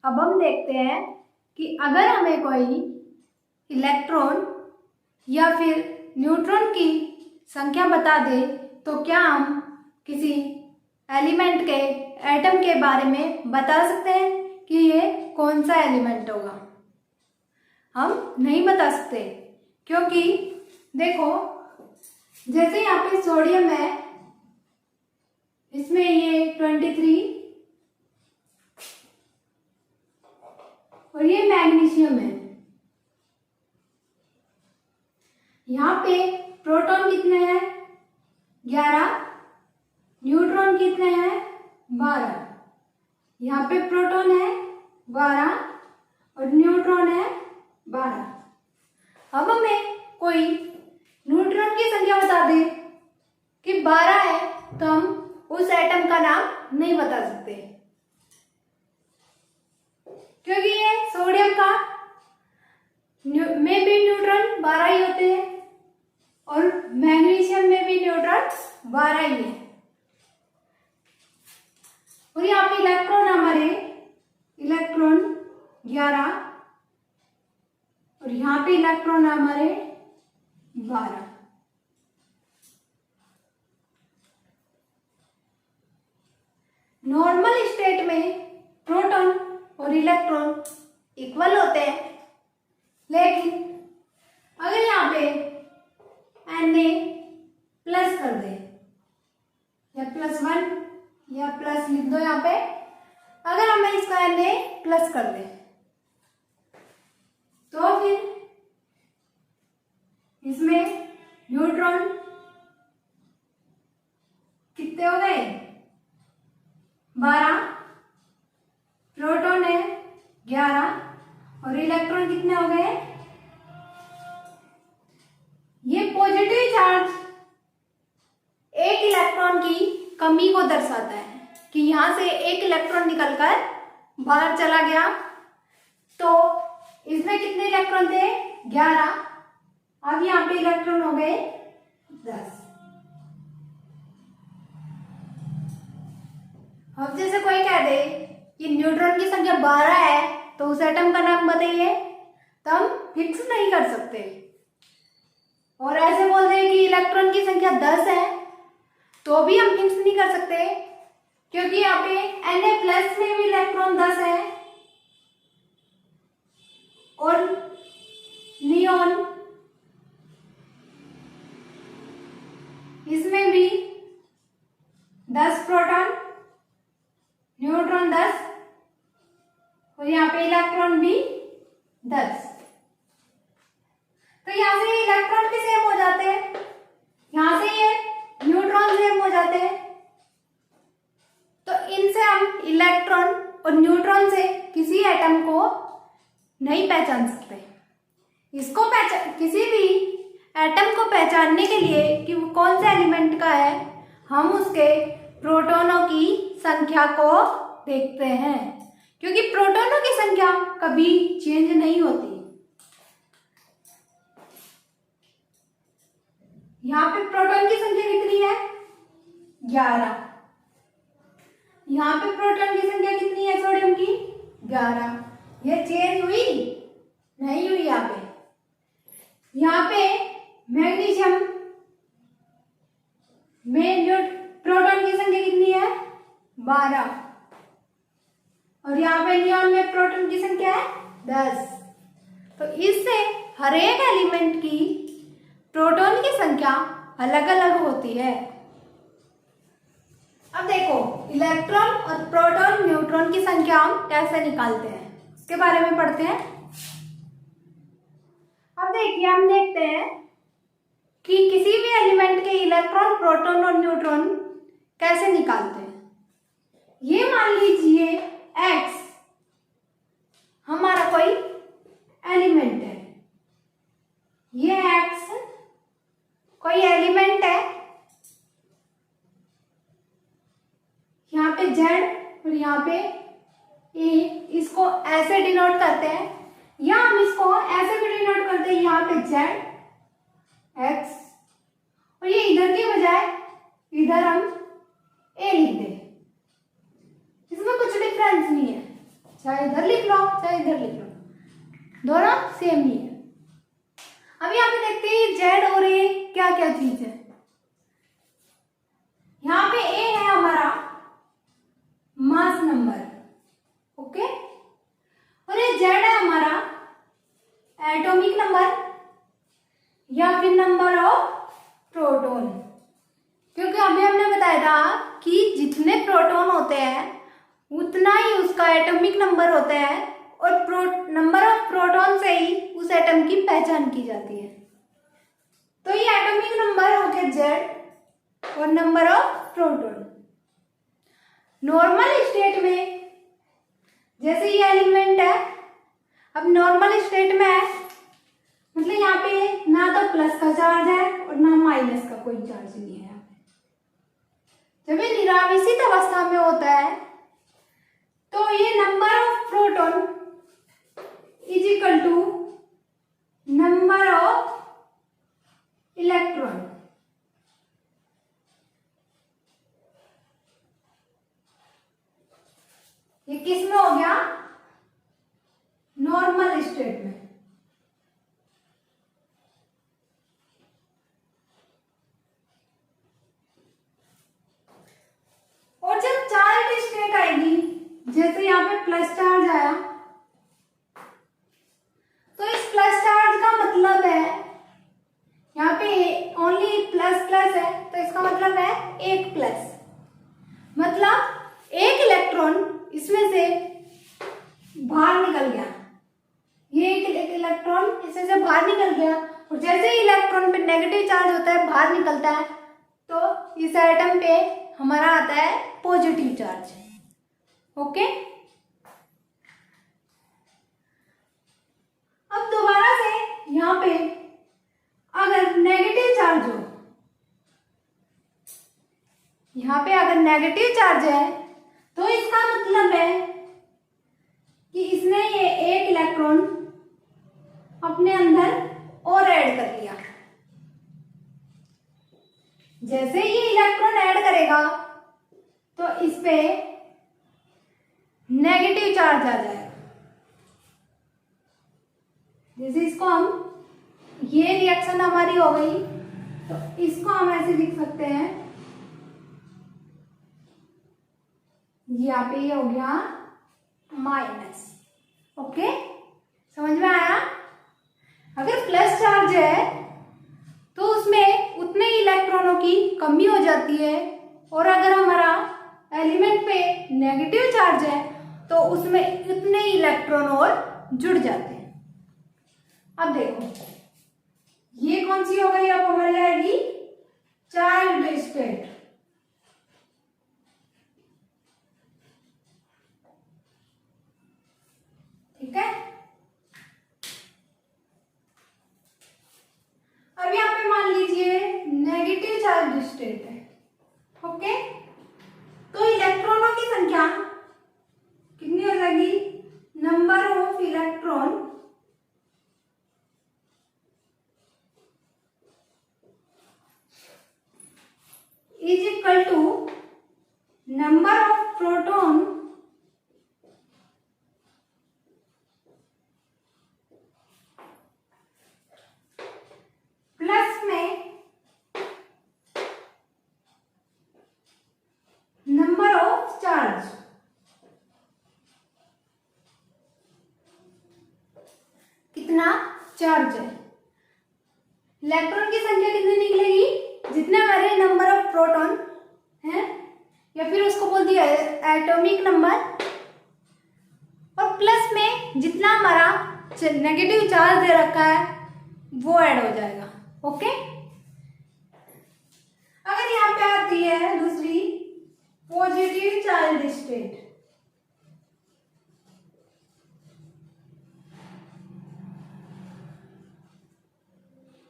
अब हम देखते हैं कि अगर हमें कोई इलेक्ट्रॉन या फिर न्यूट्रॉन की संख्या बता दे तो क्या हम किसी एलिमेंट के एटम के बारे में बता सकते हैं कि ये कौन सा एलिमेंट होगा? हम नहीं बता सकते, क्योंकि देखो जैसे यहाँ पे सोडियम है, इसमें ये 23 और ये मैग्नीशियम है। यहाँ पे प्रोटॉन कितने हैं? 11। न्यूट्रॉन कितने हैं? 12। यहाँ पे प्रोटॉन है 12 और न्यूट्रॉन है 12। अब हमें कोई न्यूट्रॉन की संख्या बता दे कि 12 है तो हम उस एटम का नाम नहीं बता सकते, क्योंकि ये सोडियम का में भी न्यूट्रॉन 12 ही होते हैं और मैग्नीशियम में भी न्यूट्रॉन 12 ही है। और यहाँ पे इलेक्ट्रॉन हमारे इलेक्ट्रॉन 11 और यहाँ पे इलेक्ट्रॉन हमारे 12। नॉर्मल स्टेट में प्रोटॉन और इलेक्ट्रॉन इक्वल होते हैं, लेकिन अगर यहाँ पे Na प्लस कर दे या +1 या प्लस लिख दो यहाँ पे, अगर हमें इसका Na प्लस कर दे तो फिर इसमें न्यूट्रॉन कितने हो गए? 12। प्रोटॉन है 11 और इलेक्ट्रॉन कितने हो गए? ये पॉजिटिव चार्ज एक इलेक्ट्रॉन की कमी को दर्शाता है कि यहां से एक इलेक्ट्रॉन निकलकर बाहर चला गया। तो इसमें कितने इलेक्ट्रॉन थे? 11। अब यहाँ पे इलेक्ट्रॉन हो गए 10। अब जैसे कोई कह दे कि न्यूट्रॉन की संख्या 12 है तो उस एटम का नाम बताइए, तो हम फिक्स नहीं कर सकते। और ऐसे बोल दे कि इलेक्ट्रॉन की संख्या 10 है तो भी हम फिक्स नहीं कर सकते, क्योंकि यहाँ पे Na+ में भी इलेक्ट्रॉन 10 है और नियॉन इसमें भी 10 प्रोटॉन, न्यूट्रॉन 10 और यहाँ पे इलेक्ट्रॉन भी 10। तो यहाँ से इलेक्ट्रॉन भी सेम हो जाते हैं, यहाँ से ये न्यूट्रॉन सेम हो जाते हैं। तो इनसे हम इलेक्ट्रॉन और न्यूट्रॉन से किसी एटम को नहीं पहचान सकते। इसको किसी भी एटम को पहचानने के लिए कि वो कौन से एलिमेंट का है, हम उसके प्रोटॉनों की संख्या को देखते हैं, क्योंकि प्रोटॉनों की संख्या कभी चेंज नहीं होती। यहाँ पे प्रोटॉन की संख्या कितनी है? 11। यहाँ पे प्रोटॉन की संख्या कितनी है सोडियम की? 11। ये चेंज हुई नहीं हुई। यहाँ पे मैग्नीशियम में प्रोटॉन की संख्या कितनी है? 12 और यहाँ पे नियॉन में प्रोटॉन की संख्या है 10। तो इससे हर एक एलिमेंट की प्रोटॉन की संख्या अलग अलग होती है। अब देखो इलेक्ट्रॉन और प्रोटॉन न्यूट्रॉन की संख्या हम कैसे निकालते हैं, उसके बारे में पढ़ते हैं। अब देखिए हम देखते हैं कि किसी भी एलिमेंट के इलेक्ट्रॉन, प्रोटॉन और न्यूट्रॉन कैसे निकालते हैं। ये मान लीजिए X हमारा कोई एलिमेंट है, ये X कोई एलिमेंट है, यहाँ पे Z और यहाँ पे E, इसको ऐसे डिनोट करते हैं, या हम इसको ऐसे भी डिनोट करते हैं, यहाँ पे Z X और ये इधर की बजाय इधर हम A लिख दें, इसमें कुछ डिफरेंस नहीं है। चाहे इधर लिख लो चाहे इधर लिख लो, दोनों सेम ही है। अब यहाँ पे देखते हैं जेड और ए क्या क्या चीज है। यहाँ पे ए है हमारा मास नंबर, ओके, और ये जेड है हमारा एटॉमिक नंबर या फिर नंबर ऑफ प्रोटॉन, क्योंकि अभी हमने बताया था कि जितने प्रोटॉन होते हैं उतना ही उसका एटॉमिक नंबर होता है, और नंबर ऑफ प्रोटॉन से ही उस एटम की पहचान की जाती है। तो ये एटॉमिक नंबर हो गया जेड और number of proton. Normal state में जैसे ये एलिमेंट है, अब नॉर्मल स्टेट में है मतलब यहाँ पे ना तो प्लस का चार्ज है और ना माइनस का कोई चार्ज नहीं है। यहाँ पे जब ये निरावेशित अवस्था में होता है तो ये number of proton is equal to number of electron. ये किस में हो गया? नॉर्मल स्टेट में। और जब चार्ज स्टेट आएगी, जैसे यहाँ पे प्लस चार्ज आया, तो इस प्लस चार्ज का मतलब है यहाँ पे ओनली प्लस प्लस है, तो इसका मतलब है एक प्लस, मतलब एक इलेक्ट्रॉन इसमें से बाहर निकल गया। ये एक इलेक्ट्रॉन इसमें से बाहर निकल गया, और जैसे ही इलेक्ट्रॉन पे नेगेटिव चार्ज होता है, बाहर निकलता है, तो इस एटम पे हमारा आता है पॉजिटिव चार्ज। ओके, अब दोबारा से यहाँ पे अगर नेगेटिव चार्ज हो, यहाँ पे अगर नेगेटिव चार्ज है तो इसका मतलब है कि इसने ये एक इलेक्ट्रॉन अपने अंदर और ऐड कर लिया। जैसे ये इलेक्ट्रॉन ऐड करेगा तो इस पे नेगेटिव चार्ज आ जाएगा। जैसे इसको हम, ये रिएक्शन हमारी हो गई, तो इसको हम ऐसे लिख सकते हैं, यहाँ पे ये हो गया माइनस। ओके, समझ में आया? अगर प्लस चार्ज है तो उसमें उतने ही इलेक्ट्रॉनों की कमी हो जाती है, और अगर हमारा एलिमेंट पे नेगेटिव चार्ज है तो उसमें उतने ही इलेक्ट्रॉन और जुड़ जाते हैं। अब देखो ये कौन सी हो गई? अब हमारी आएगी चाइल्ड स्टेट। ठीक है, अब यहाँ पे मान लीजिए नेगेटिव चार्ज स्टेट है। ओके, तो इलेक्ट्रॉनों की संख्या कितनी हो जाएगी? Number of electron is equal to number of proton plus में नंबर ऑफ चार्ज। कितना चार्ज है? इलेक्ट्रॉन की संख्या कितनी निकलेगी? जितने हमारे नंबर ऑफ प्रोटॉन है, या फिर उसको बोल दिया एटॉमिक नंबर, और प्लस में जितना हमारा नेगेटिव चार्ज दे रखा है वो ऐड हो जाएगा। ओके, अगर यहाँ पे आती है दूसरी पॉजिटिव चार्ज स्टेट,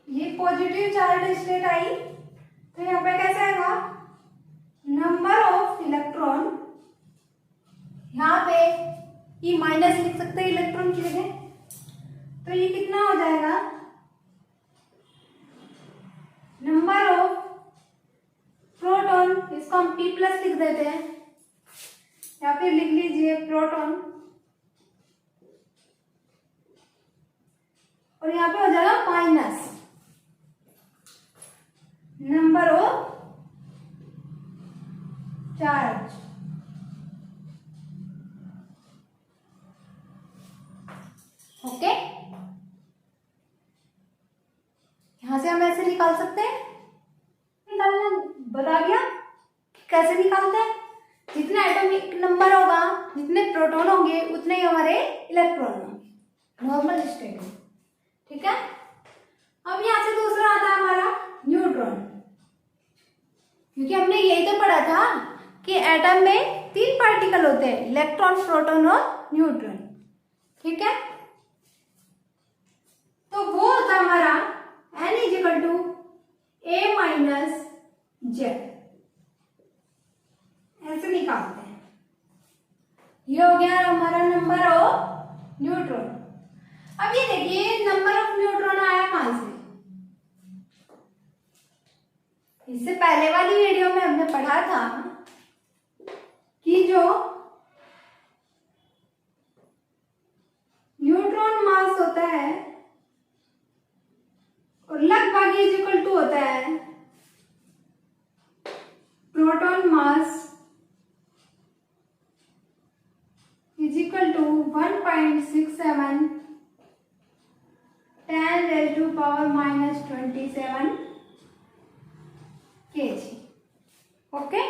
ये पॉजिटिव चार्ज स्टेट आई, तो यहाँ पे कैसे आएगा? नंबर ऑफ इलेक्ट्रॉन, यहाँ पे ये माइनस लिख सकते हैं इलेक्ट्रॉन की जगह, तो ये कितना हो जाएगा? नंबर ऑफ प्रोटॉन, इसको हम P+ लिख देते हैं, या फिर लिख लीजिए प्रोटॉन और यहाँ पे हो जाएगा minus number of charge. Okay, यहां से हम ऐसे निकाल सकते हैं, निकालना बता दिया कैसे निकालते हैं। जितना एटॉमिक नंबर होगा, जितने प्रोटॉन होंगे उतने ही हमारे इलेक्ट्रॉन होंगे, नॉर्मल स्टेट में। ठीक है, अब यहां से दूसरा आता है हमारा न्यूट्रॉन, क्योंकि हमने यही तो पढ़ा था कि एटम में 3 पार्टिकल होते हैं, इलेक्ट्रॉन, प्रोटॉन और न्यूट्रॉन। ठीक है, तो वो होता है हमारा n is equal to a minus Z. ऐसे निकालते हैं। ये हो गया हमारा नंबर ऑफ न्यूट्रॉन। अब ये देखिए नंबर ऑफ न्यूट्रॉन आया कहां से? इससे पहले वाली वीडियो में हमने पढ़ा था कि जो न्यूट्रॉन मास होता है और लगभग इक्वल टू होता है proton mass is equal to 1.67 10 raised to power minus 27 kg। Okay,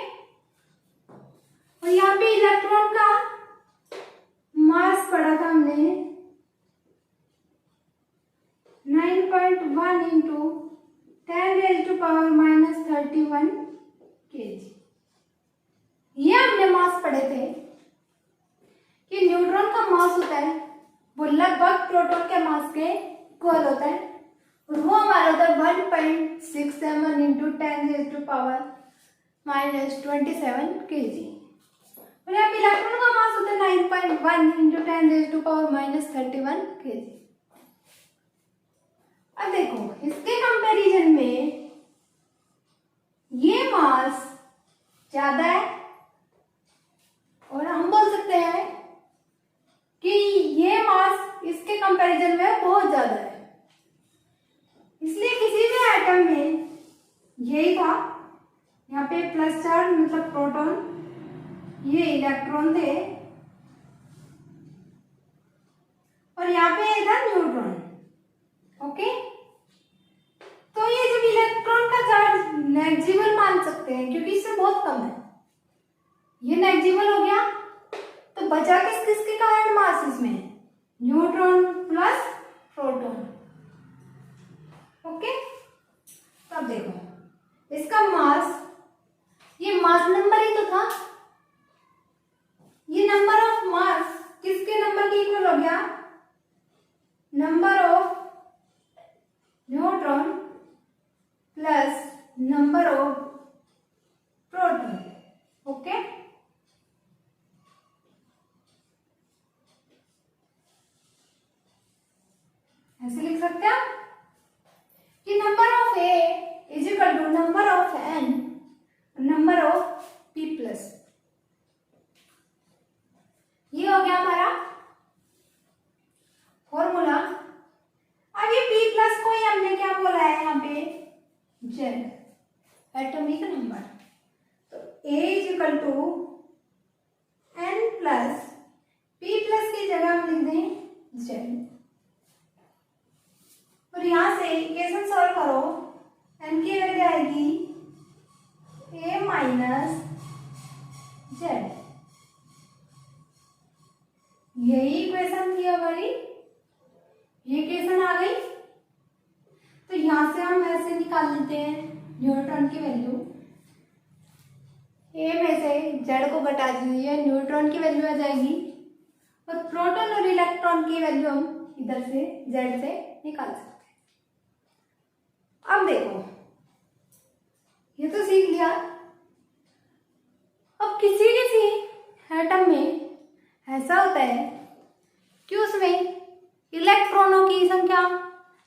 और यहाँ पे इलेक्ट्रॉन का मास पढ़ा था हमने 9.1 into 10 raised to power minus 31 kg। ये हमने मास पढ़े थे कि न्यूट्रॉन का मास होता है वो लगभग प्रोटॉन के मास के इक्वल होता है, और वो हमारा होता है 1.67 into 10 raised to power minus 27 kg। और यहाँ पे इलेक्ट्रॉन का मास होता है 9.1 into 10 raised to power minus 31 kg। अब देखो इसके कंपैरिजन में ये मास ज्यादा है, और हम बोल सकते हैं कि ये मास इसके कंपैरिजन में बहुत ज्यादा है। इसलिए किसी भी एटम में यही था, यहाँ पे प्लस चार्ज मतलब प्रोटॉन, ये इलेक्ट्रॉन थे, और यहाँ पे इधर न्यूट्रॉन। ओके, तो ये जब इलेक्ट्रॉन का चार्ज नेग्लिजिबल मान सकते हैं क्योंकि इससे बहुत कम है, ये नेग्लिजिबल हो गया, तो बचा किसके कारण मास इसमें? Neutron plus proton. ओके, तब देखो इसका मास, ये मास नंबर ही तो था, ये नंबर ऑफ मास किसके नंबर के इक्वल हो गया? Number of neutron plus number of proton. Okay, ऐसे लिख सकते हैं कि number of A is equal to number of N number of P plus. ये हो गया हमारा फॉर्मूला। अब ये पी प्लस को ही हमने क्या बोला है यहाँ पे? Z, atomic number. तो A is equal to N plus P plus की जगह हम लिख दें जेड, और यहां से इक्वेशन सॉल्व करो, एन की वैल्यू आएगी ए माइनस जेड। यही इक्वेशन थी हमारी, ये इक्वेशन आ गई। तो यहां से हम ऐसे निकाल लेते हैं न्यूट्रॉन की वैल्यू, ए में से जेड को घटा दीजिए, न्यूट्रॉन की वैल्यू आ जाएगी, और प्रोटॉन और इलेक्ट्रॉन की वैल्यू हम इधर से जेड से निकाल सकते हैं। अब देखो ये तो सीख लिया। अब किसी एटम में ऐसा होता है कि उसमें इलेक्ट्रॉनों की संख्या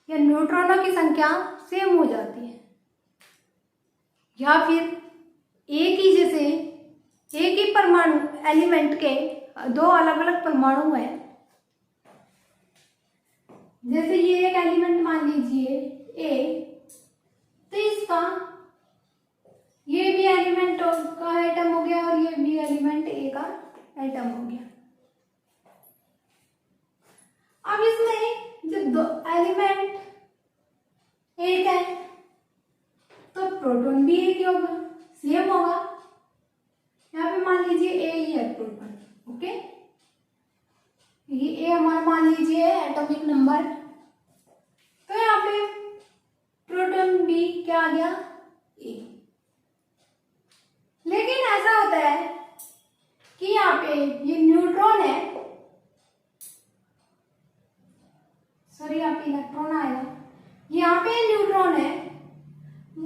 या न्यूट्रॉनों की संख्या सेम हो जाती है, या फिर एक ही जैसे एक ही परमाणु एलिमेंट के दो अलग अलग परमाणु हैं, जैसे ये एक एलिमेंट मान लीजिए ए, तो इसका ये भी एलिमेंट का एटम हो गया और ये भी एलिमेंट ए का एटम हो गया। अब इसमें जब दो एलिमेंट एक है तो प्रोटॉन भी एक ही होगा, सेम होगा। यहाँ पे मान लीजिए ए ही है प्रोटॉन, ओके। ये ए हमारा मान लीजिए एटॉमिक नंबर, तो यहाँ पे प्रोटॉन भी क्या आ गया, ए। लेकिन ऐसा होता है कि यहाँ पे ये न्यूट्रॉन है, सॉरी यहाँ पे इलेक्ट्रॉन आएगा, यहाँ पे न्यूट्रॉन है,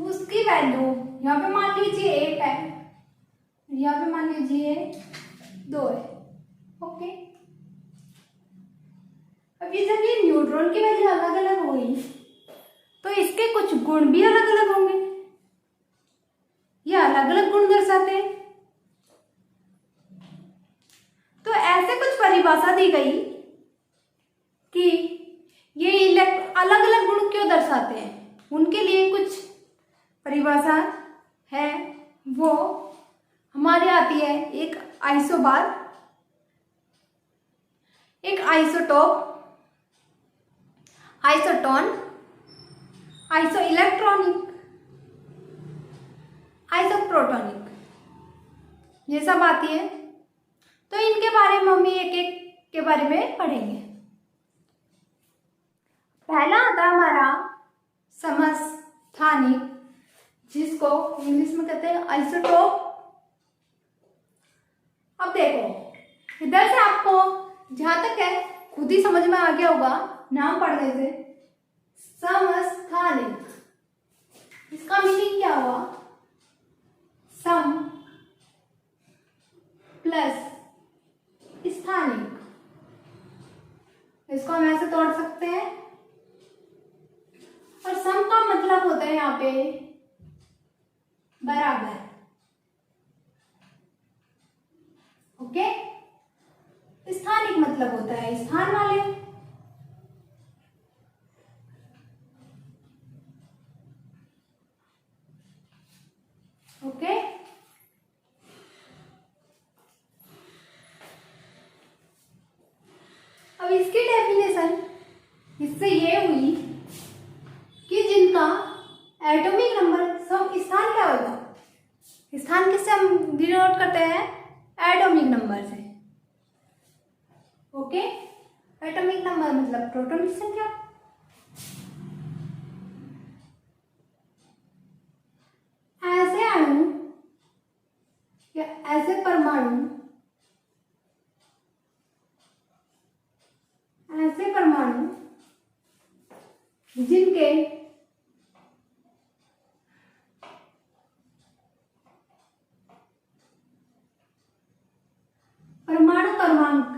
उसकी वैल्यू यहाँ पे मान लीजिए 8 है, यहाँ पे मान लीजिए 2 है, ओके। अभी जब ये न्यूट्रॉन की वैल्यू अलग अलग होगी तो इसके कुछ गुण भी अलग अलग होंगे, ये अलग अलग गुण दर्शाते हैं। तो ऐसे कुछ परिभाषा दी गई कि ये अलग अलग गुण क्यों दर्शाते हैं, उनके लिए कुछ परिभाषा है, वो हमारे आती है। एक आइसोबार, एक आइसोटोप, आइसोटोन, आइसो इलेक्ट्रॉनिक, आइसोप्रोटॉनिक, ये सब आती है। तो इनके बारे में हम एक एक के बारे में पढ़ेंगे। पहला आता है हमारा समस्थानिक, जिसको इंग्लिश में कहते हैं आइसोटोप। अब देखो इधर से आपको जहां तक है खुद ही समझ में आ गया होगा, नाम पढ़ने से। समस्थानिक, इसका मीनिंग क्या हुआ, सम प्लस स्थानिक। इसको हम ऐसे तोड़ सकते हैं, और सम का मतलब होता है यहाँ पे बराबर, ओके। स्थानिक मतलब होता है स्थान वाले, ओके। अब इसकी डेफिनेशन इससे ये हुई कि जिनका एटॉमिक नंबर सब स्थान क्या होगा, स्थान किससे हम डिनोट करते हैं, एटॉमिक नंबर से, ओके। एटॉमिक नंबर मतलब प्रोटॉन की संख्या। ऐसे अणु या ऐसे परमाणु, ऐसे परमाणु जिनके परमाणु क्रमांक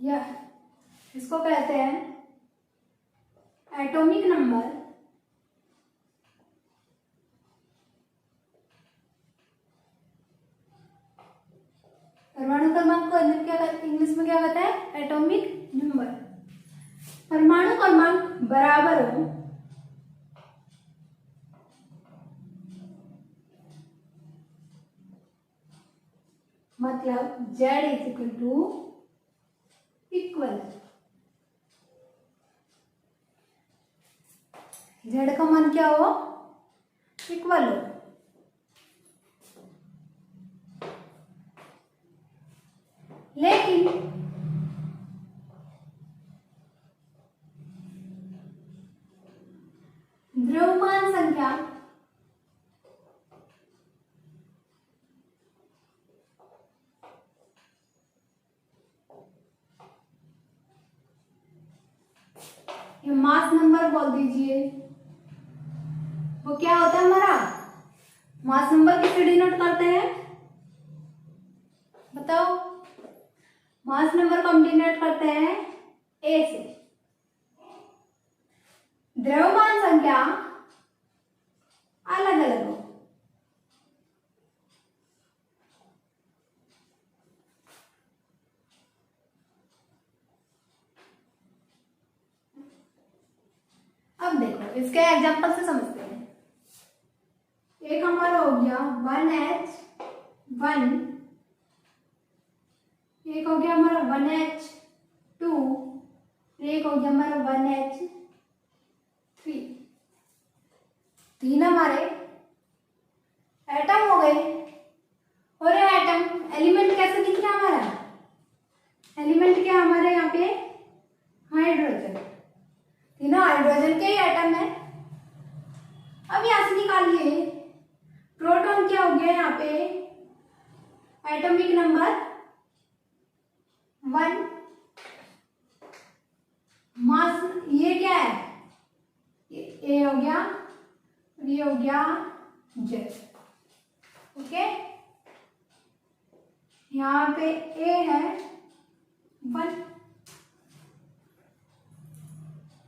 यह इसको कहते हैं एटॉमिक नंबर। परमाणु क्रमांक को क्या कहते हैं, इंग्लिश में क्या कहते हैं, एटॉमिक नंबर। परमाणु क्रमांक बराबर हो मतलब Z is equal to equal, Z का मान क्या हो, इक्वल हो। लेकिन द्रव्यमान संख्या ये मास नंबर बोल दीजिए, वो क्या होता है हमारा, मास नंबर किसे डिनोट करते हैं, बताओ। मास नंबर को हम डिनोट करते हैं ए से। द्रव्यमान संख्या अलग अलग हो। अब देखो इसके एग्जांपल से समझते हैं। एक हमारा हो गया 1H1, एक हो गया हमारा 1H2, एक हो गया हमारा 1H3। तीन हमारे एटम हो गए। और ये एटम एलिमेंट कैसे दिख रहा है हमारा? एलिमेंट क्या हमारे यहाँ पे? हाइड्रोजन। तीनों हाइड्रोजन के ही एटम है। अब यहां से निकालिए प्रोटॉन क्या हो गया यहाँ पे? Atomic number 1। मास ये क्या है? ए हो गया, ये हो गया जेड। ओके, यहाँ पे ए है 1।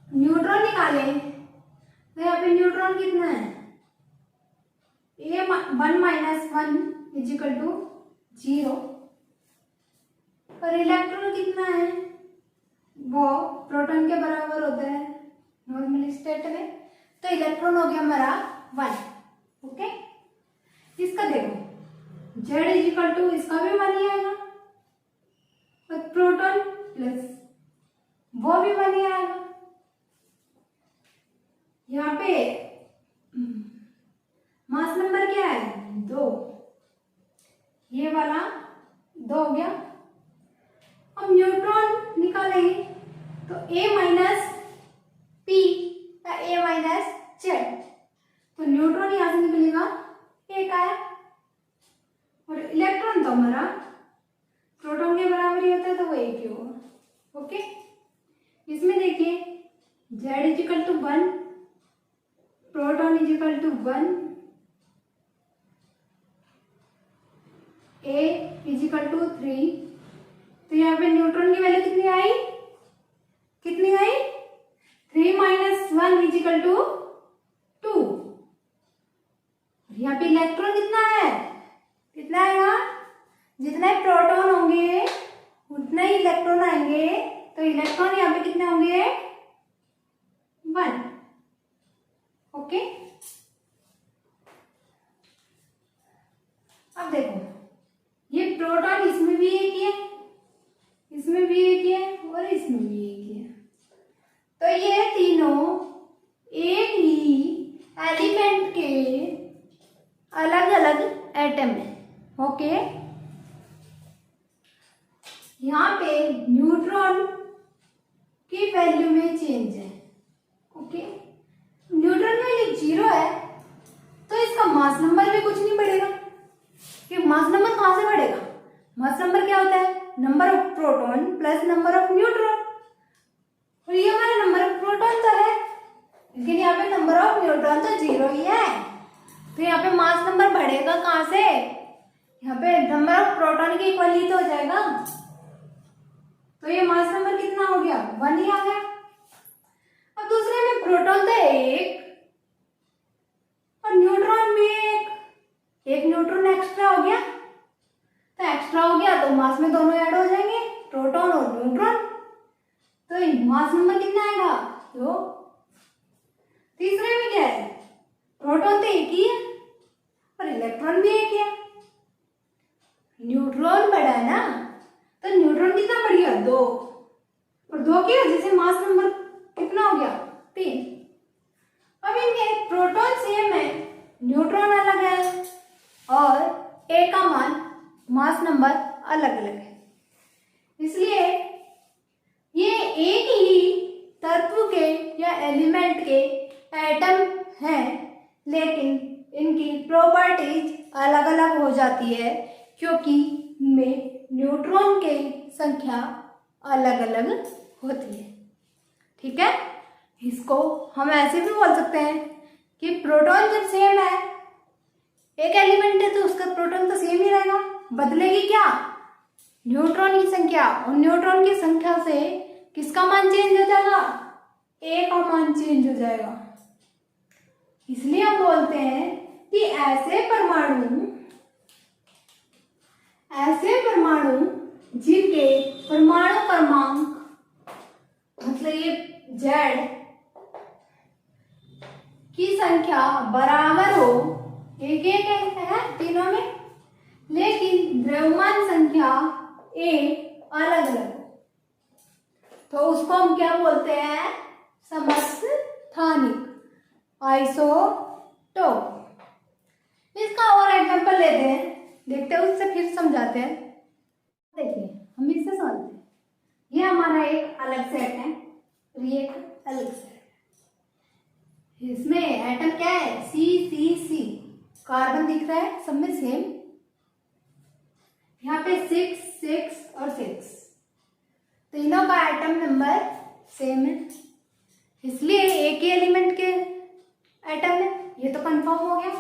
न्यूट्रॉन निकाले तो यहाँ पे न्यूट्रॉन कितना है? ए 1 माइनस 1 इजिकल टू 0। और इलेक्ट्रॉन कितना है? वो प्रोटॉन के बराबर होता है नॉर्मल स्टेट में। तो इलेक्ट्रॉन हो गया हमारा 1। ओके, इसका देखो जेड इजिकल टू इसका भी 1 ही आएगा और प्रोटॉन प्लस वो भी 1 ही आएगा। यहाँ पे मास नंबर क्या है? 2। ये वाला 2 हो गया। अब न्यूट्रॉन निकालेंगे तो A माइनस पी या A माइनस जेड। तो न्यूट्रॉन यहां से निकलेगा 1 आया। और इलेक्ट्रॉन तो हमारा प्रोटॉन के बराबर ही होता है तो वो 1 ही होगा। ओके, इसमें देखिए Z is equal to 1, proton is equal to 1, A is equal to 3। तो यहाँ पे न्यूट्रॉन की वैल्यू कितनी आई? कितनी आई? 3 माइनस 1 इजिकल टू 2। यहाँ पे इलेक्ट्रॉन कितना है? कितना आएगा? जितने प्रोटॉन होंगे उतने ही इलेक्ट्रॉन आएंगे। तो इलेक्ट्रॉन यहाँ पे कितने होंगे? 1। ओके, अब देखो ये प्रोटॉन इसमें भी एक ही है, इसमें भी एक ही है और इसमें भी एक ही है। तो ये तीनों एक ही एलिमेंट के अलग अलग एटम है। ओके, यहाँ पे न्यूट्रॉन की वैल्यू में चेंज है। ओके, न्यूट्रॉन वैल्यू 0 है तो इसका मास नंबर भी कुछ नहीं बढ़ेगा। कि मास नंबर कहां से बढ़ेगा? मास नंबर क्या होता है? Number of proton plus number of neutron. और ये हमारा नंबर ऑफ प्रोटॉन तो है, लेकिन यहाँ पे नंबर ऑफ न्यूट्रॉन तो 0 ही है। तो यहाँ पे मास नंबर बढ़ेगा कहां से? यहाँ पे नंबर ऑफ प्रोटॉन की इक्वल ही तो हो जाएगा। तो ये मास नंबर कितना हो गया? 1 ही आ गया। अब दूसरे में प्रोटॉन तो 1 और न्यूट्रॉन भी 1 न्यूट्रॉन एक्स्ट्रा हो गया। तो एक्स्ट्रा हो गया तो मास में दोनों ऐड हो जाएंगे, प्रोटॉन और न्यूट्रॉन। तो मास नंबर कितना आएगा? 2। तीसरे में क्या है? प्रोटॉन तो 1 ही है और इलेक्ट्रॉन भी 1 है। न्यूट्रॉन बड़ा है ना, तो न्यूट्रॉन कितना बढ़ गया? 2। और 2 की वजह से मास नंबर कितना हो गया? 3। अब इनके प्रोटॉन सेम है, न्यूट्रॉन अलग है और ए का मास नंबर अलग अलग है। इसलिए ये एक ही तत्व के या एलिमेंट के एटम हैं, लेकिन इनकी प्रॉपर्टीज अलग अलग हो जाती है क्योंकि इनमें न्यूट्रॉन की संख्या अलग अलग होती है। ठीक है, इसको हम ऐसे भी बोल सकते हैं कि प्रोटॉन जब सेम है, एक एलिमेंट है तो उसका प्रोटॉन तो सेम ही रहेगा, बदलेगी क्या? न्यूट्रॉन की संख्या और न्यूट्रॉन की संख्या से किसका मान चेंज हो जाएगा? ए का मान चेंज हो जाएगा। इसलिए हम बोलते हैं कि ऐसे परमाणु जिनके परमाणु क्रमांक मतलब ये Z की संख्या बराबर हो, एक एक है तीनों में, लेकिन द्रव्यमान संख्या A अलग अलग हो, तो उसको हम क्या बोलते हैं? समस्थानिक, आइसोटोप। इसका और एग्जांपल लेते हैं, देखते हैं उससे फिर समझाते हैं। देखिए हम इससे समझते हैं। ये हमारा एक अलग सेट है और ये एक अलग सेट है। इसमें एटम क्या है? C कार्बन दिख रहा है सब में सेम। यहाँ पे 6 6 और 6 तीनों का एटम नंबर सेम है, इसलिए एक ही एलिमेंट के एटम है, ये तो कंफर्म हो गया।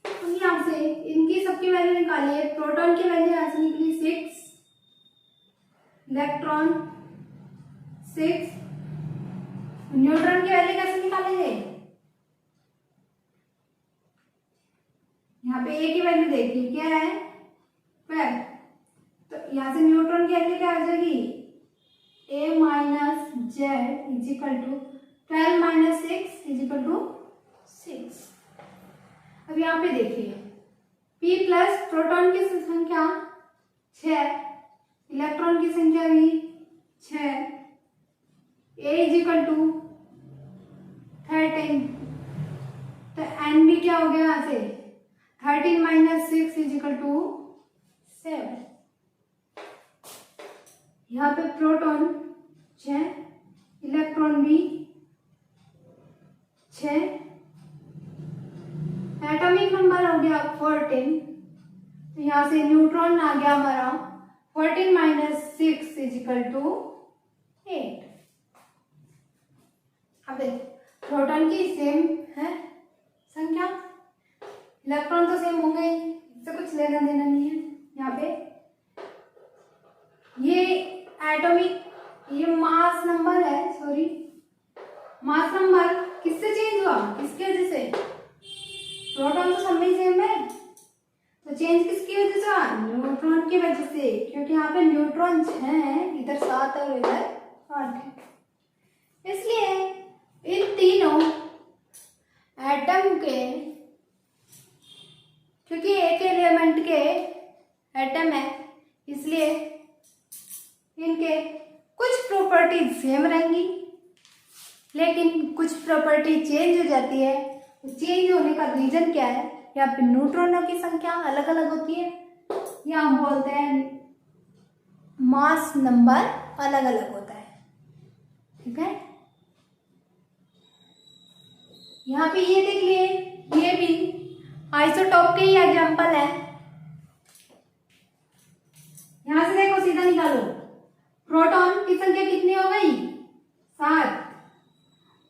तो यहाँ से इनकी सबकी वैल्यू निकालिए। प्रोटॉन की वैल्यू यहाँ से निकली 6, इलेक्ट्रॉन 6, न्यूट्रॉन की वैल्यू कैसे निकालेंगे? यहाँ पे ए की वैल्यू देखिए क्या है? 12। तो यहाँ से न्यूट्रॉन की वैल्यू क्या आ जाएगी? A minus Z is equal to 12 minus 6 is equal to 6। अब यहाँ पे देखिए P प्लस प्रोटॉन की संख्या 6, इलेक्ट्रॉन की संख्या भी 6, A इज इक्वल टू 13, तो N भी क्या हो गया? यहाँ से 13 माइनस 6 इज इक्वल टू 7। यहाँ पे प्रोटॉन 6, इलेक्ट्रॉन भी 6, एटॉमिक नंबर हो गया 14, तो यहाँ से न्यूट्रॉन आ गया हमारा 14 माइनस 6 इज इक्वल टू 8। अब प्रोटॉन की सेम है संख्या, इलेक्ट्रॉन तो सेम होंगे, इससे कुछ लेना देना नहीं है। यहाँ पे ये एटॉमिक, ये मास नंबर है, सॉरी मास नंबर किससे चेंज हुआ? किसकी वजह से? प्रोटॉन तो सब में सेम है, तो चेंज किसकी वजह से हुआ? न्यूट्रॉन की वजह से, क्योंकि यहाँ पे न्यूट्रॉन 6 है, इधर 7 और इधर 8 है। इसलिए इन तीनों एटम के, क्योंकि एक एलिमेंट के एटम है, इसलिए इनके कुछ प्रॉपर्टीज सेम रहेंगी, लेकिन कुछ प्रॉपर्टी चेंज हो जाती है। चेंज होने का रीजन क्या है? यहाँ पे न्यूट्रॉनों की संख्या अलग अलग होती है, या हम बोलते हैं मास नंबर अलग अलग होता है। ठीक है, यहाँ पे ये देख लिए, ये भी आइसोटॉप के ही एग्जांपल है। यहां से देखो सीधा निकालो, प्रोटॉन की संख्या कितनी हो गई? 7,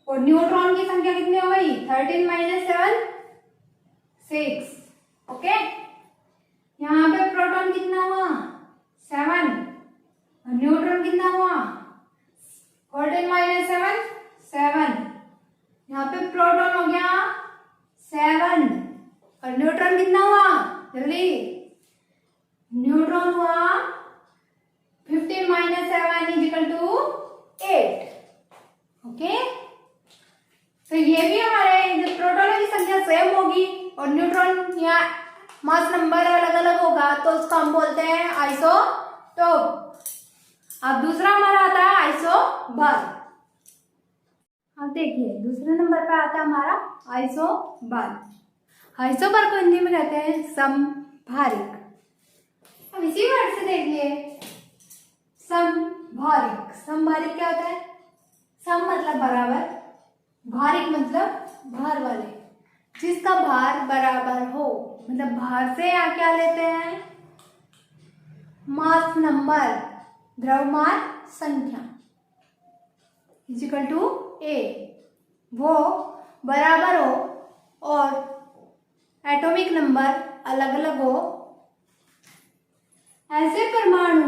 और न्यूट्रॉन की संख्या कितनी हो गई? 13 माइनस 7 6। ओके, यहाँ पे प्रोटॉन कितना हुआ? 7, और न्यूट्रॉन कितना हुआ? 14 माइनस 7 7। यहाँ पे प्रोटॉन हो गया 7, और न्यूट्रॉन कितना हुआ? जल्दी, न्यूट्रॉन हुआ 15 minus 7 is equal to 8। Okay, तो ये भी हमारे जो प्रोटॉन की संख्या सेम होगी और न्यूट्रॉन या मास नंबर अलग अलग होगा, तो उसको हम बोलते हैं आइसोटोप। अब दूसरा हमारा आता है आइसोबर। अब देखिए दूसरे नंबर पे आता है हमारा आइसोबर। आइसोबर को हिंदी में कहते हैं समभारिक। अब इसी वर्ड से देखिए, समभारिक। समभारिक क्या होता है? सम मतलब बराबर, भारिक मतलब भार वाले, जिसका भार बराबर हो, मतलब भार से यहाँ क्या लेते हैं? मास नंबर, द्रव्यमान संख्या इक्वल टू ए, वो बराबर हो और एटॉमिक नंबर अलग अलग हो, ऐसे परमाणु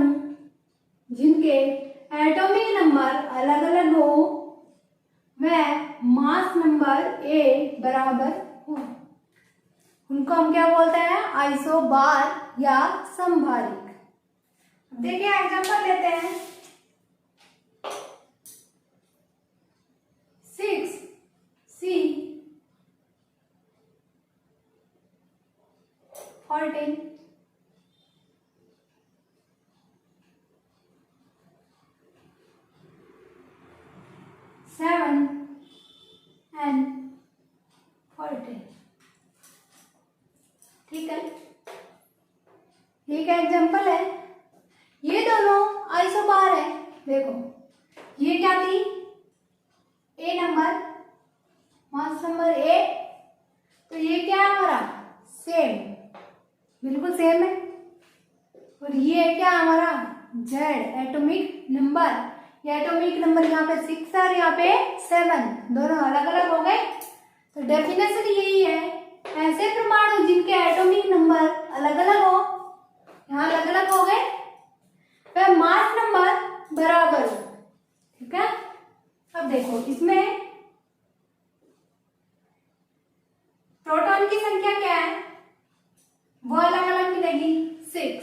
जिनके एटॉमिक नंबर अलग अलग हो वह मास नंबर ए बराबर हो, उनको हम क्या बोलते हैं? आइसोबार या समभारिक। देखिए एग्जांपल लेते हैं। 6C14 7N14। ठीक है, एक एग्जांपल है। ये दोनों आइसोबार है। देखो ये क्या थी? ए नंबर, मास नंबर ए, तो ये क्या है हमारा? सेम, बिल्कुल सेम है। और ये क्या है हमारा? Z, atomic number. ये एटॉमिक नंबर यहाँ पे 6 है और यहाँ पे 7, दोनों अलग अलग हो गए। तो डेफिनेशन यही है, ऐसे परमाणु जिनके एटॉमिक नंबर अलग अलग हो, यहाँ अलग अलग हो गए, वह मास नंबर बराबर हो। ठीक है, अब देखो इसमें प्रोटॉन की संख्या क्या है? वो अलग अलग मिलेगी 6।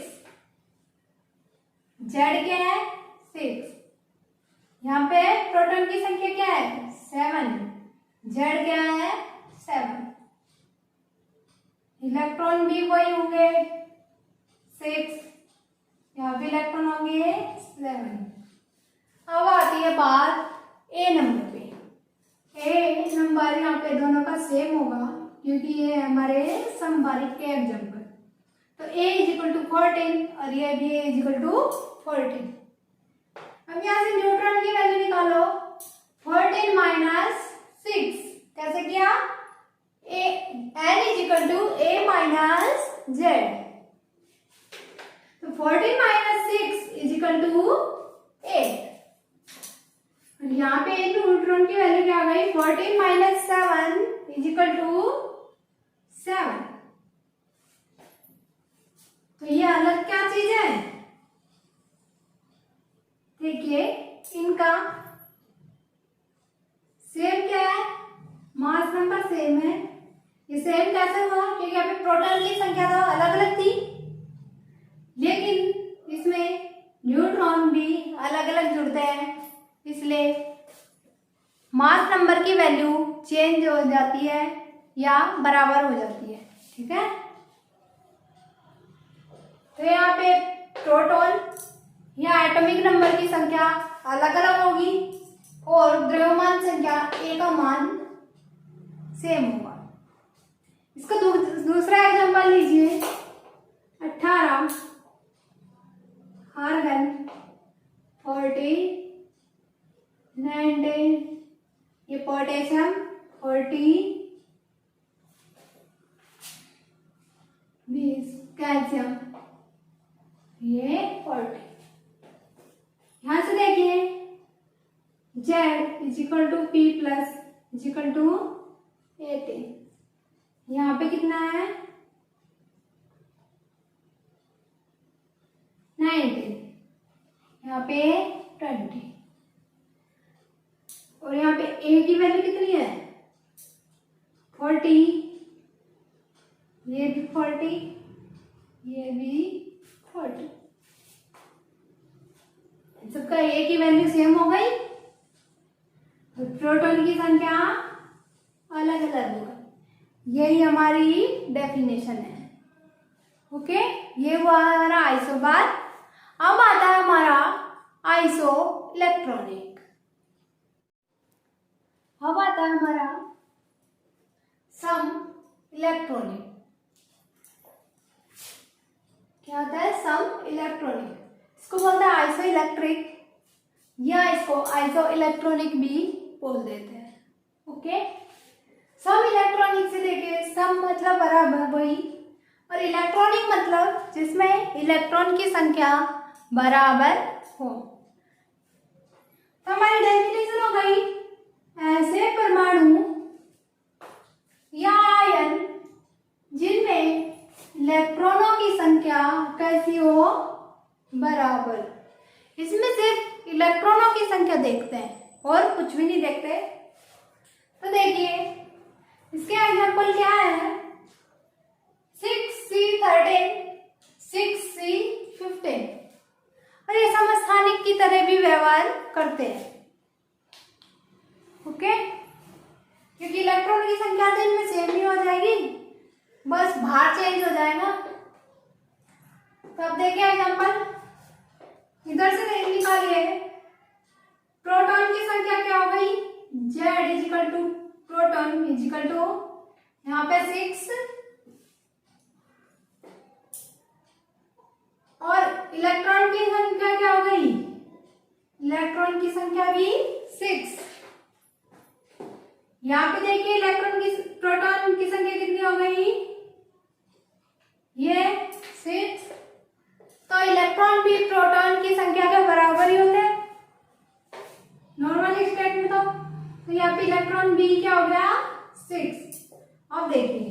जेड क्या है? 6। यहाँ पे प्रोटॉन की संख्या क्या है? 7। जेड क्या है? 7। इलेक्ट्रॉन भी वही होंगे 6, यहाँ पे इलेक्ट्रॉन होंगे 7। अब आती है बात ए नंबर पे। ए नंबर यहाँ पे दोनों का सेम होगा क्योंकि ये हमारे समभारिक के एग्जाम्पल। तो a = 14 और ये भी a = 14। अब यहाँ से न्यूट्रॉन की वैल्यू निकालो। 14 - 6 कैसे किया? n = a - z। तो 14 - 6 = 8। और यहाँ पे न्यूट्रॉन की वैल्यू क्या आ गई? 14 - 7 = 7। तो ये अलग क्या चीज है? देखिए इनका सेम क्या है? मास नंबर सेम है। ये सेम कैसे हुआ? क्योंकि यहाँ पे प्रोटॉन की संख्या तो अलग अलग थी, लेकिन इसमें न्यूट्रॉन भी अलग अलग जुड़ते हैं, इसलिए मास नंबर की वैल्यू चेंज हो जाती है या बराबर हो जाती है। ठीक है, तो यहाँ पे प्रोटॉन या एटॉमिक नंबर की संख्या अलग अलग होगी और द्रव्यमान संख्या ए का मान सेम होगा। इसका दूसरा एग्जांपल लीजिए। 18 आर्गन, 40 19 ये पोटेशियम, 40 20 कैल्शियम, ये 40। यहां से देखिए Z = P + = 18। यहाँ पे कितना है? 19, यहाँ पे 20 और यहाँ पे A की वैल्यू कितनी है? 40, ये भी 40, ये भी 40। सबका A की वैल्यू सेम हो गई, तो प्रोटॉन की संख्या अलग अलग हो गई। यही हमारी डेफिनेशन है। ओके, ये हुआ हमारा आइसोबार। अब आता है हमारा आइसो इलेक्ट्रॉनिक। अब आता है हमारा सम इलेक्ट्रॉनिक। क्या आता है? सम इलेक्ट्रॉनिक। इसको बोलते हैं आइसो इलेक्ट्रिक या इसको आइसो इलेक्ट्रॉनिक भी बोल देते हैं। ओके, सम इलेक्ट्रॉनिक से देखिए, सम मतलब बराबर वही, और इलेक्ट्रॉनिक मतलब जिसमें इलेक्ट्रॉन की संख्या बराबर हो। तो हमारी डेफिनेशन हो गई, ऐसे परमाणु या आयन जिनमें इलेक्ट्रॉनों की संख्या कैसी हो? बराबर। इसमें सिर्फ इलेक्ट्रॉनों की संख्या देखते हैं और कुछ भी नहीं देखते। तो देखिए इसके एग्जाम्पल क्या है, 6C13, 6C15, और ये समस्थानिक की तरह भी व्यवहार करते हैं। ओके, क्योंकि इलेक्ट्रॉन की संख्या तो इनमें सेम ही हो जाएगी, बस भार चेंज हो जाएगा। तो अब देखिए एग्जाम्पल, इधर से निकालिए, प्रोटॉन की संख्या क्या हो गई, Z is equal to proton is equal to यहाँ पे 6, और इलेक्ट्रॉन की संख्या क्या हो गई, इलेक्ट्रॉन की संख्या भी 6। यहाँ पे देखिए इलेक्ट्रॉन की, प्रोटॉन की संख्या कितनी हो गई, ये 6। तो इलेक्ट्रॉन भी प्रोटॉन की संख्या के बराबर ही होते हैं नॉर्मल स्टेट में। तो यहाँ पे इलेक्ट्रॉन भी क्या हो गया, 6। अब देखिए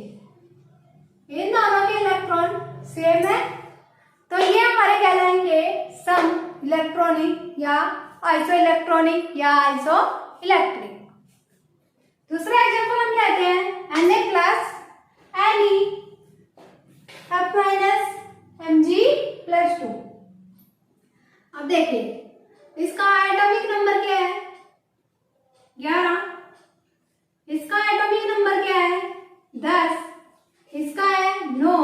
इन दोनों के इलेक्ट्रॉन सेम है, तो ये हमारे कहलाएंगे सम इलेक्ट्रॉनिक या आइसो इलेक्ट्रॉनिक या आइसो इलेक्ट्रिक। दूसरा एग्जाम्पल हम लेते हैं Na plus Ne F minus Mg+2। अब देखिए इसका एटॉमिक नंबर क्या है, 11, इसका एटॉमिक नंबर क्या है, 10, इसका है 9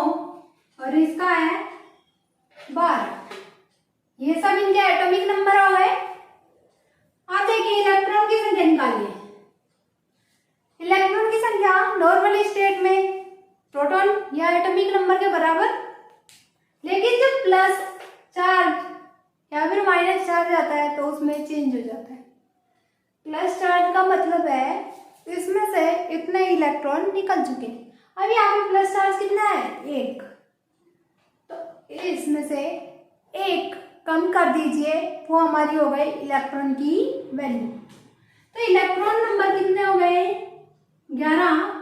और इसका है 12। ये सब इनके एटॉमिक नंबर हो गए। अब देखिए इलेक्ट्रॉन की संख्या निकालिए। इलेक्ट्रॉन की संख्या नॉर्मल स्टेट में प्रोटॉन या एटॉमिक नंबर के बराबर, लेकिन जब प्लस चार्ज या फिर माइनस चार्ज आता है तो उसमें चेंज हो जाता है। प्लस चार्ज का मतलब है इसमें से इतने इलेक्ट्रॉन निकल चुके हैं। अब यहाँ पे प्लस चार्ज कितना है, 1, तो इसमें से 1 कम कर दीजिए, वो हमारी हो गई इलेक्ट्रॉन की वैल्यू। तो इलेक्ट्रॉन नंबर कितने हो गए, 11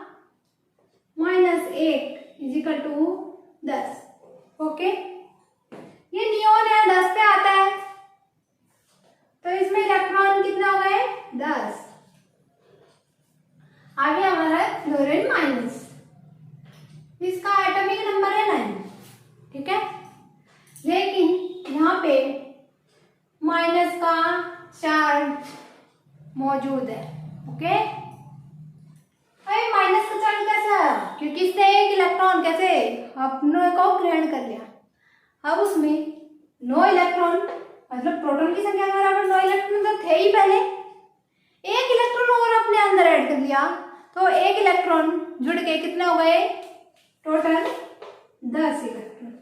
माइनस 1 इजिकल टू 10। ओके, ये नियॉन है, 10 पे आता है, तो इसमें इलेक्ट्रॉन कितने हो गए, 10। आगे हमारा फ्लोरीन माइनस, इसका एटॉमिक नंबर है 9, ठीक है, लेकिन यहाँ पे माइनस का चार्ज मौजूद है। ओके, माइनस का चार्ज कैसे आया, क्योंकि इसने एक इलेक्ट्रॉन कैसे अपने को ग्रहण कर लिया। अब उसमें 9 इलेक्ट्रॉन, मतलब प्रोटॉन की संख्या के बराबर 9 इलेक्ट्रॉन तो थे ही पहले, एक इलेक्ट्रॉन और अपने अंदर ऐड कर लिया, तो एक इलेक्ट्रॉन जुड़ के कितने हो गए, टोटल 10 इलेक्ट्रॉन।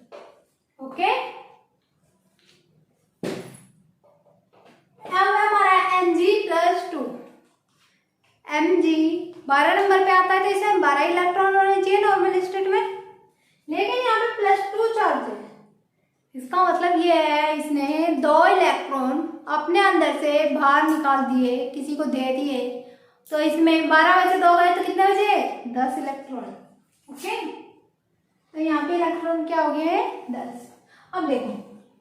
ओके, अब हमारा Mg+2, Mg 12 नंबर पे आता है, तो इसमें 12 इलेक्ट्रॉन होने चाहिए नॉर्मल स्टेट में, लेकिन यहाँ पे +2 चार्ज है। इसका मतलब ये है इसने 2 इलेक्ट्रॉन अपने अंदर से बाहर निकाल दिए, किसी को दे दिए, तो इसमें 12 में से 2 गए तो कितने बचे, 10 इलेक्ट्रॉन। ओके, तो यहाँ पे इलेक्ट्रॉन क्या हो गए, 10। अब देखो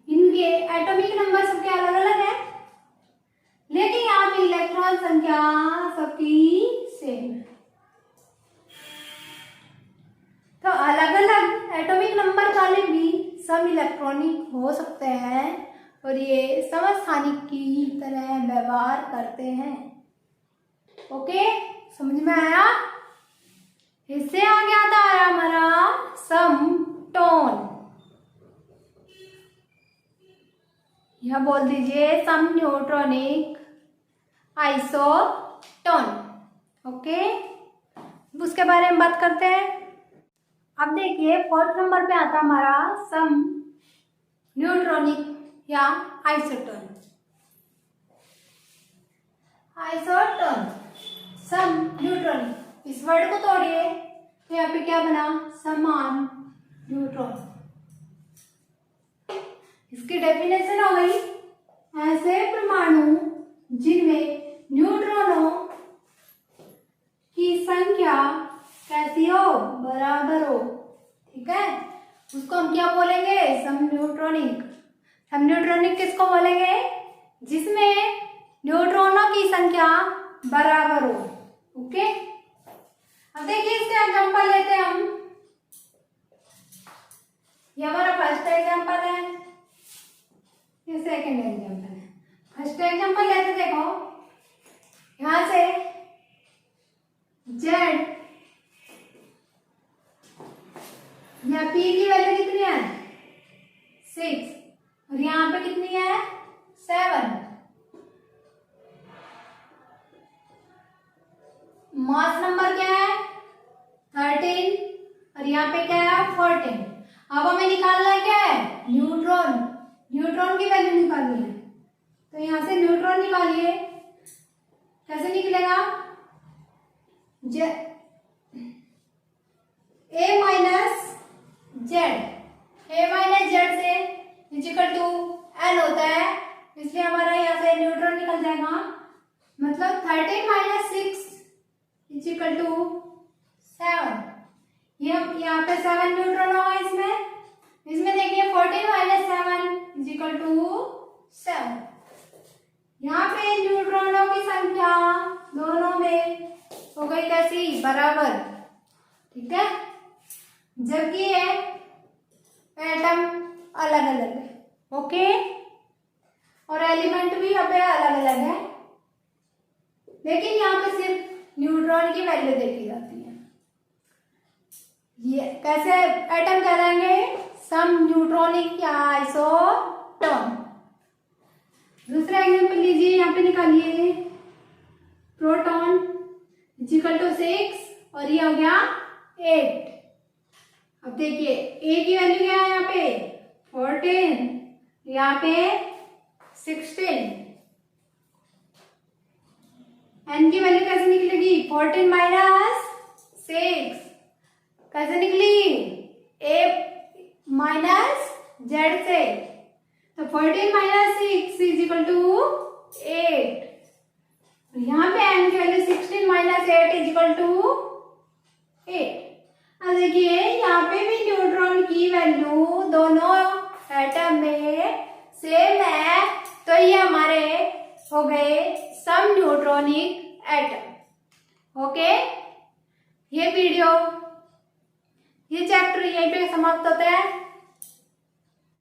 इनके एटॉमिक नंबर सबके अलग अलग है, लेकिन यहाँ पे इलेक्ट्रॉन संख्या सबकी सेम है। तो अलग अलग एटॉमिक नंबर वाले भी सम इलेक्ट्रॉनिक हो सकते हैं और ये समस्थानिक की तरह व्यवहार करते हैं। ओके, समझ में आया। इससे आगे आता है हमारा समटोन, यह बोल दीजिए सम न्यूट्रॉनिक आइसोटोन। ओके, उसके बारे में बात करते हैं। अब देखिए 4th नंबर पे आता हमारा सम न्यूट्रॉनिक या आइसोटोन। आइसोटोन सम न्यूट्रॉनिक, इस वर्ड को तोड़िए तो यहाँ पे क्या बना, समान न्यूट्रॉन। इसकी डेफिनेशन हो गई, ऐसे परमाणु जिनमें न्यूट्रॉनों की संख्या कैसी हो, बराबर हो। ठीक है, उसको हम क्या बोलेंगे, सम न्यूट्रॉनिक। सम न्यूट्रॉनिक किसको बोलेंगे? जिसमें न्यूट्रॉनों की संख्या बराबर हो। ओके, अब देखिए इसके एग्जांपल लेते हैं हम। ये हमारा फर्स्ट एग्जांपल है, ये सेकंड एग्जांपल है। फर्स्ट एग्जांपल लेते, देखो यहां से Z या P की वैल्यू कितनी है? 6 और यहाँ पे कितनी है? 7। मास नंबर क्या है? 13 और यहाँ पे क्या है? 14। अब हमें निकालना है क्या है? न्यूट्रॉन। न्यूट्रॉन की वैल्यू निकालनी है, तो यहां से न्यूट्रॉन निकालिए। कैसे निकलेगा? A minus Z, A minus Z से इजिकल टू N होता है, इसलिए हमारा यहाँ से न्यूट्रॉन निकल जाएगा। मतलब 13 माइनस 6 इजिकल टू 7। ये यहाँ पे 7 न्यूट्रॉन होगा इसमें देखिए 14 माइनस 7 इजिकल टू 7। यहाँ पे न्यूट्रॉनों की संख्या दोनों में हो गई कैसी? बराबर। ठीक है, जबकि ये एटम अलग अलग है। ओके, और एलिमेंट भी यहाँ पे अलग अलग है, लेकिन यहाँ पे सिर्फ न्यूट्रॉन की वैल्यू देखी जाती है। ये कैसे एटम कहलाएंगे? सम न्यूट्रॉनिक या आइसोटोन। दूसरा एग्जांपल लीजिए, यहाँ पे निकालिए प्रोटॉन इक्वल टू 6 और ये हो गया 8। अब देखिए ए की वैल्यू क्या है? यहाँ पे 14, यहाँ पे 16। एन की वैल्यू कैसे निकलेगी? 14 माइनस 6 कैसे निकली? ए माइनस जेड से, तो 14 माइनस 6 इज इक्वल टू 8। यहाँ पे एन की value 16 minus 8 is equal to 8। अब देखिए यहाँ पे भी न्यूट्रॉन की वैल्यू दोनों एटम में सेम है, तो ये हमारे हो गए सम न्यूट्रॉनिक एटम। ओके, ये वीडियो, ये चैप्टर यहीं पे समाप्त होता है।